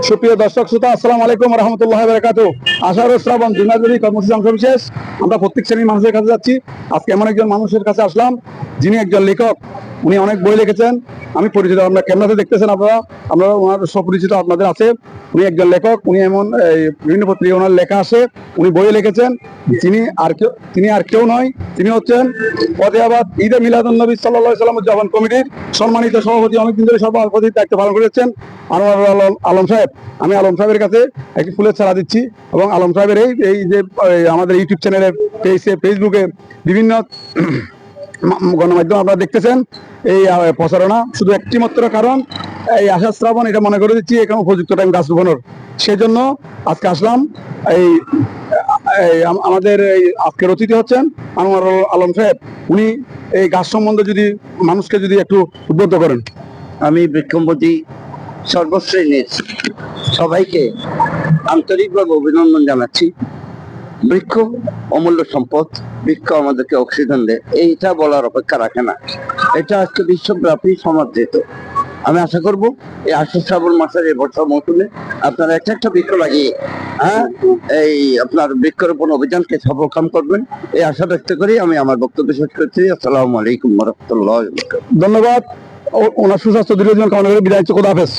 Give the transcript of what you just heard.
সুপ্রিয় দর্শক শ্রোতা, আসসালামু আলাইকুম ওয়া রাহমাতুল্লাহি ওয়া বারাকাতুহু। আষাঢ় শ্রাবণ জুনাজুরি কর্মসূচি অংশ বিশেষ আমরা প্রত্যেক শ্রেণীর মানুষের কাছে যাচ্ছি। আজকে এমন একজন মানুষের কাছে আসলাম যিনি একজন লেখক। উনি অনেক বই লিখেছেন, আমি পরিচিত, আপনারা ক্যামেরাতে দেখতেছেন, আপনারা ওনার সুপরিচিত আপনাদের আছে। উনি একজন লেখক, উনি এমন বিভিন্ন পত্রিকা ওনার লেখা আছে, উনি বই লিখেছেন। তিনি আর কেউ নয়, তিনি হচ্ছেন ফতেহাবাদ ঈদে মিলাদুন্নবী সাল্লাল্লাহু আলাইহি ওয়াসাল্লাম উদযাপন কমিটির সম্মানিত সভাপতি, অনেকদিন ধরে সভাপতির দায়িত্ব পালন করেছেন আনোয়ারুল আলম সাহেব। আমি আলম সাহেবের কাছে একটি ফুলের ছাড়া দিচ্ছি এবং আলম সাহেবের এই যে আমাদের ইউটিউব চ্যানেলে, ফেসবুকে বিভিন্ন গণমাধ্যম আপনারা দেখতেছেন এই প্রচারণা শুধু একটি মাত্র কারণ, এই আষাঢ় শ্রাবণ, এটা মনে করে দিচ্ছি এখানে উপযুক্ত টাইম গাছ রোপণের। সেজন্য আজকে আসলাম। এই আমাদের এই আজকের অতিথি হচ্ছেন আনোয়ারুল আলম সাহেব। উনি এই গাছ সম্বন্ধে যদি মানুষকে যদি একটু উদ্বুদ্ধ করেন। আমি বৃক্ষপতি সর্বশ্রেণীর সবাইকে আন্তরিকভাবে অভিনন্দন জানাচ্ছি। বৃক্ষ অমূল্য সম্পদ, বৃক্ষ আমাদেরকে অক্সিজেন দেয়, এইটা বলার অপেক্ষা রাখে না। এটা আজকে বিশ্বব্যাপী সমাদৃত। আমি আশা করব এই আষাঢ় শ্রাবণ মাসের এই বর্ষা মৌসুমে আপনারা একটা বৃক্ষ লাগিয়ে এই আপনার বৃক্ষরোপণ অভিযানকে সফলকাম করবেন, এই আশা ব্যক্ত করি আমি আমার বক্তব্য শেষ করছি। আসসালামু আলাইকুম ওয়া রাহমাতুল্লাহি ওয়া বারাকাতুহু। ধন্যবাদ। ওনার সুস্বাস্থ্য দীর্ঘজীবন কামনা করে বিদায়। খোদা হাফেজ।